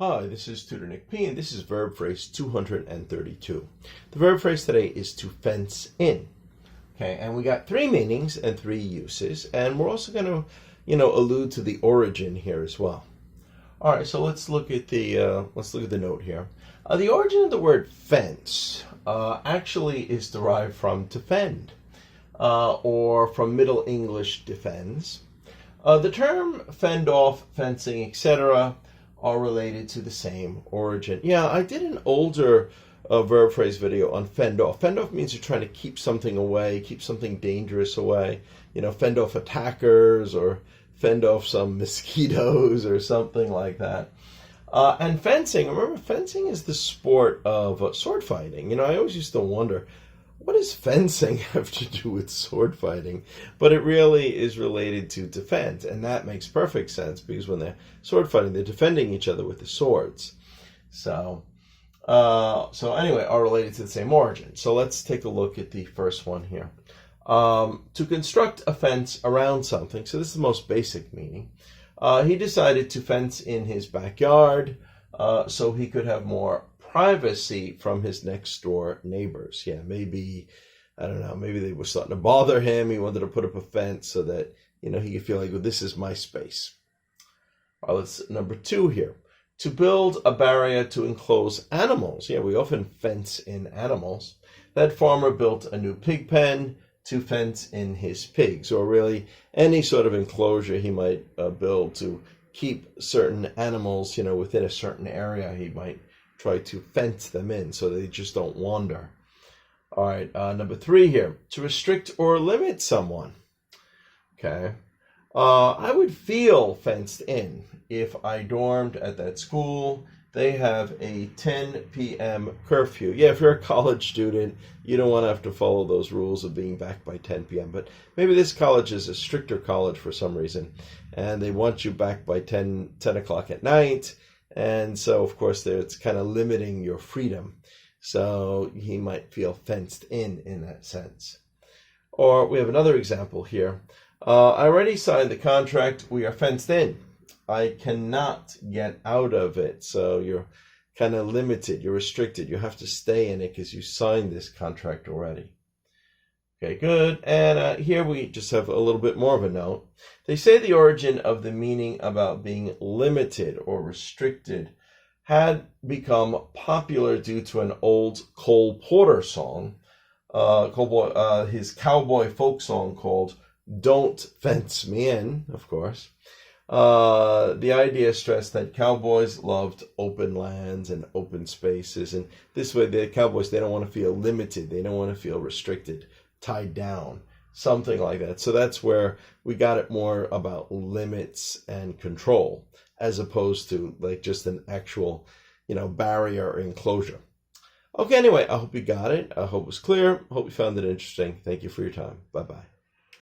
Hi, this is Tutor Nick P, and this is verb phrase 232. The verb phrase today is to fence in. Okay, and we got three meanings and three uses, and we're also going to, allude to the origin here as well. All right, so let's look at the note here. The origin of the word fence actually is derived from defend, or from Middle English defends. The term fend off, fencing, etc. are related to the same origin. Yeah, I did an older verb phrase video on fend off. Fend off means you're trying to keep something away, keep something dangerous away. Fend off attackers or fend off some mosquitoes or something like that. And fencing, remember, fencing is the sport of sword fighting. I always used to wonder, what does fencing have to do with sword fighting? But it really is related to defense, and that makes perfect sense because when they're sword fighting, they're defending each other with the swords. So anyway, are related to the same origin. So let's take a look at the first one here. To construct a fence around something. So this is the most basic meaning. He decided to fence in his backyard so he could have more privacy from his next door neighbors. Yeah, maybe, I don't know, maybe they were starting to bother him. He wanted to put up a fence so that, he could feel like, well, this is my space. All right, let's number 2 here. To build a barrier to enclose animals. Yeah, we often fence in animals. That farmer built a new pig pen to fence in his pigs, or really any sort of enclosure he might build to keep certain animals, within a certain area. He might try to fence them in so they just don't wander. All right, number 3 here. To restrict or limit someone. Okay. I would feel fenced in if I dormed at that school. They have a 10 p.m. curfew. Yeah, if you're a college student, you don't want to have to follow those rules of being back by 10 p.m. But maybe this college is a stricter college for some reason, and they want you back by 10 o'clock at night. And so, of course, it's kind of limiting your freedom. So he might feel fenced in that sense. Or we have another example here. I already signed the contract. We are fenced in. I cannot get out of it. So you're kind of limited. You're restricted. You have to stay in it because you signed this contract already. Okay, good. And here we just have a little bit more of a note. They say the origin of the meaning about being limited or restricted had become popular due to an old Cole Porter song, his cowboy folk song called Don't Fence Me In, of course. The idea stressed that cowboys loved open lands and open spaces, and this way the cowboys, they don't want to feel limited. They don't want to feel restricted, tied down, something like that. So that's where we got it more about limits and control, as opposed to like just an actual, barrier or enclosure. Okay, anyway, I hope you got it. I hope it was clear. I hope you found it interesting. Thank you for your time. Bye-bye.